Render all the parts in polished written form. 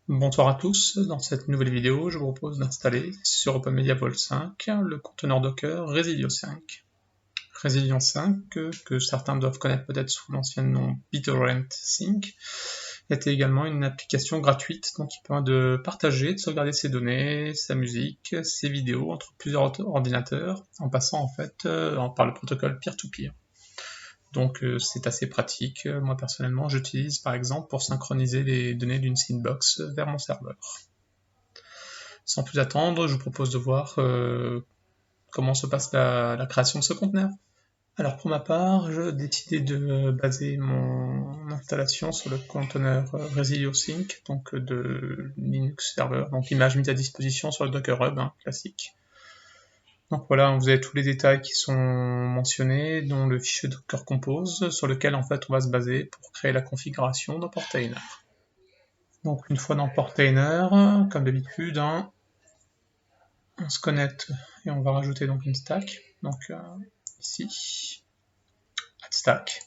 Bonsoir à tous, dans cette nouvelle vidéo, je vous propose d'installer sur OpenMedia Vault 5 le conteneur Docker Resilio 5. Resilio 5, que certains doivent connaître peut-être sous l'ancien nom BitTorrent Sync, était également une application gratuite donc qui permet de partager, de sauvegarder ses données, sa musique, ses vidéos entre plusieurs ordinateurs en passant en fait par le protocole peer-to-peer. Donc c'est assez pratique. Moi personnellement, j'utilise par exemple pour synchroniser les données d'une Synbox vers mon serveur. Sans plus attendre, je vous propose de voir comment se passe la création de ce conteneur. Alors pour ma part, j'ai décidé de baser mon installation sur le conteneur Resilio Sync, donc de Linux Server, donc image mise à disposition sur le Docker Hub, classique. Donc voilà, vous avez tous les détails qui sont mentionnés, dont le fichier Docker Compose, sur lequel en fait on va se baser pour créer la configuration d'un portainer. Donc une fois dans le portainer, comme d'habitude, on se connecte et on va rajouter donc une stack. Donc ici, add stack.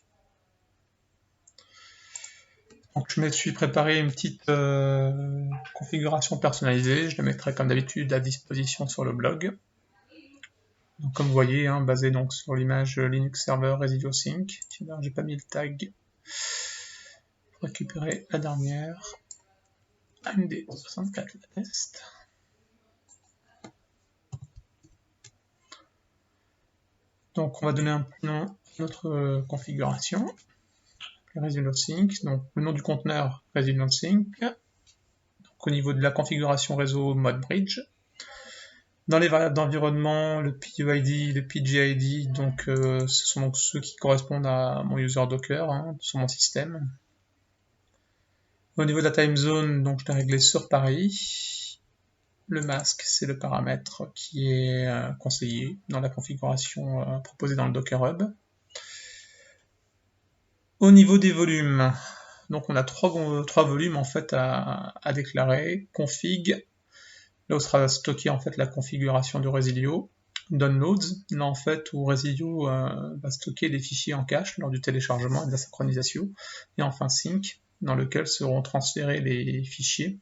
Donc je me suis préparé une petite configuration personnalisée, je la mettrai comme d'habitude à disposition sur le blog. Donc, comme vous voyez, basé donc sur l'image Linux Server Resilio Sync. J'ai pas mis le tag pour récupérer la dernière. AMD64 la test. Donc on va donner un nom à notre configuration. Resilio Sync. Donc le nom du conteneur Resilio Sync. Donc, au niveau de la configuration réseau mode bridge. Dans les variables d'environnement, le PUID, le PGID, donc ce sont donc ceux qui correspondent à mon user Docker sur mon système. Au niveau de la time zone, donc je l'ai réglé sur Paris. Le masque, c'est le paramètre qui est conseillé dans la configuration proposée dans le Docker Hub. Au niveau des volumes, donc on a trois volumes en fait à déclarer. Config, là où sera stocké en fait la configuration du Resilio. Downloads, là en fait où Resilio va stocker des fichiers en cache lors du téléchargement et de la synchronisation. Et enfin Sync, dans lequel seront transférés les fichiers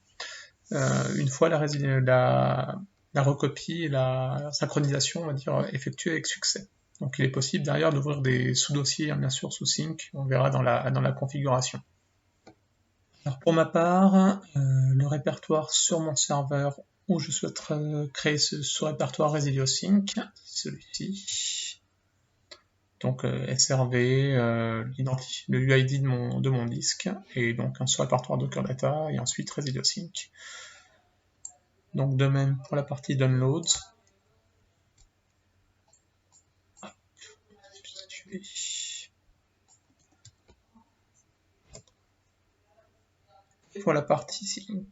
une fois la recopie et la synchronisation, on va dire, effectuée avec succès. Donc il est possible derrière d'ouvrir des sous-dossiers, bien sûr, sous Sync, on verra dans la configuration. Alors pour ma part, le répertoire sur mon serveur où je souhaite créer ce répertoire Resilio Sync, celui-ci. Donc SRV, le UID de mon disque, et donc un sous-répertoire Docker Data, et ensuite Resilio Sync. Donc de même pour la partie downloads. Et pour la partie sync.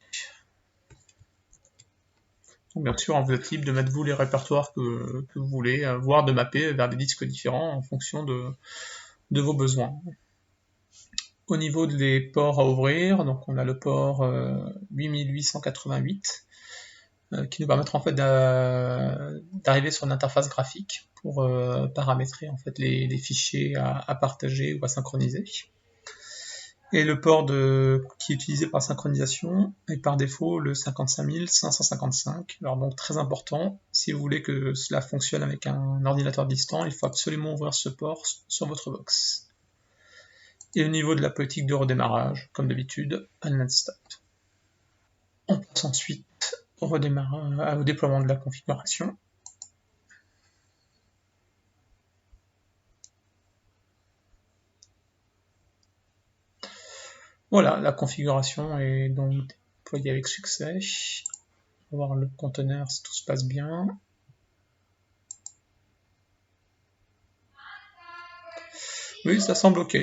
Donc bien sûr, vous êtes libre de mettre vous les répertoires que vous voulez, voire de mapper vers des disques différents en fonction de vos besoins. Au niveau des ports à ouvrir, donc on a le port 8888 qui nous permettra en fait d'arriver sur une interface graphique pour paramétrer en fait les fichiers à partager ou à synchroniser. Et le port qui est utilisé par synchronisation est par défaut le 55555. Alors donc très important, si vous voulez que cela fonctionne avec un ordinateur distant, il faut absolument ouvrir ce port sur votre box. Et au niveau de la politique de redémarrage, comme d'habitude, unload stop. On passe ensuite au déploiement de la configuration. Voilà, la configuration est donc déployée avec succès. On va voir le conteneur si tout se passe bien. Oui, ça semble ok.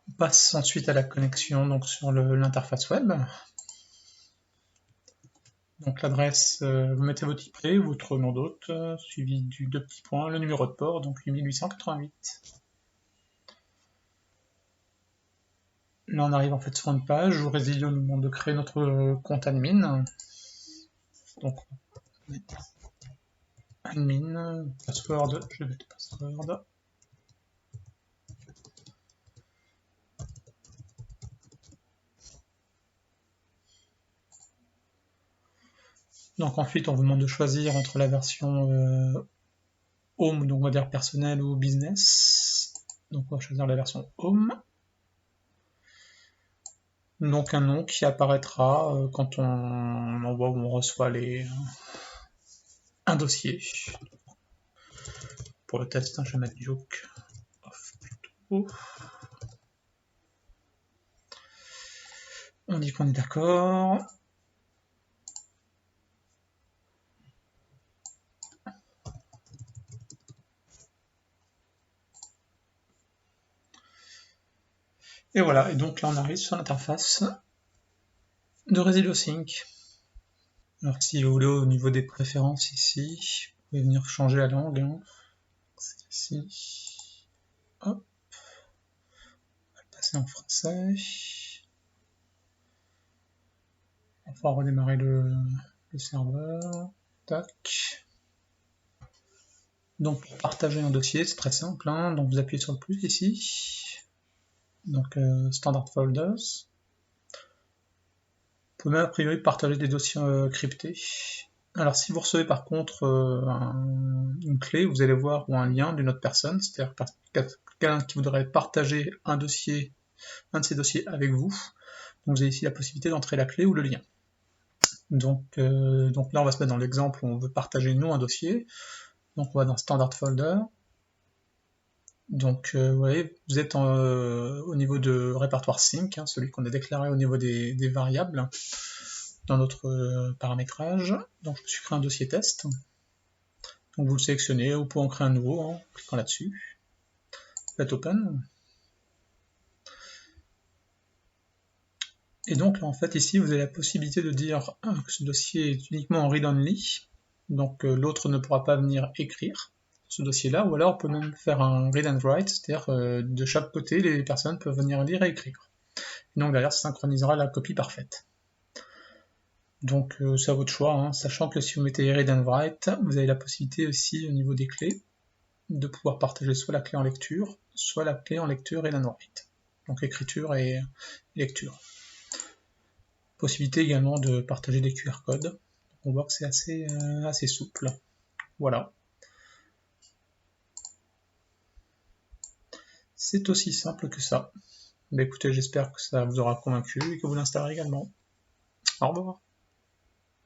On passe ensuite à la connexion donc sur l'interface web. Donc l'adresse, vous mettez votre IP, votre nom d'hôte, suivi du 2 petits points, le numéro de port, donc 8888. Là on arrive en fait sur une page où Resilio nous demande de créer notre compte admin. Donc admin, password, je vais mettre password. Donc ensuite, on vous demande de choisir entre la version Home, donc on va dire personnel ou business. Donc on va choisir la version Home. Donc un nom qui apparaîtra quand on envoie ou on reçoit un dossier. Pour le test, je vais mettre Duke of Pluto. On dit qu'on est d'accord. Et voilà, et donc là on arrive sur l'interface de ResiduoSync. Alors si vous voulez au niveau des préférences ici, vous pouvez venir changer la langue. Hein. Ici. Hop. On va passer en français. On va redémarrer le serveur. Tac. Donc pour partager un dossier, c'est très simple. Hein. Donc vous appuyez sur le plus ici. Donc Standard Folders. Vous pouvez même a priori partager des dossiers cryptés. Alors si vous recevez par contre une clé, vous allez voir ou un lien d'une autre personne, c'est-à-dire quelqu'un qui voudrait partager un de ces dossiers avec vous. Donc vous avez ici la possibilité d'entrer la clé ou le lien. Donc là on va se mettre dans l'exemple où on veut partager nous un dossier. Donc on va dans Standard Folder. Donc vous voyez, vous êtes au niveau de répertoire sync, hein, celui qu'on a déclaré au niveau des variables dans notre paramétrage. Donc je me suis créé un dossier test. Donc vous le sélectionnez, vous pouvez en créer un nouveau en cliquant là-dessus. Faites Open. Et donc là en fait ici vous avez la possibilité de dire que ce dossier est uniquement en read-only, donc l'autre ne pourra pas venir écrire ce dossier-là, ou alors on peut même faire un read and write, c'est-à-dire de chaque côté les personnes peuvent venir lire et écrire. Et donc derrière ça synchronisera la copie parfaite. Donc c'est à votre choix, hein, sachant que si vous mettez read and write, vous avez la possibilité aussi au niveau des clés de pouvoir partager soit la clé en lecture, soit la clé en lecture read and write. Donc écriture et lecture. Possibilité également de partager des QR codes. On voit que c'est assez souple. Voilà. C'est aussi simple que ça. Mais écoutez, j'espère que ça vous aura convaincu et que vous l'installerez également. Au revoir.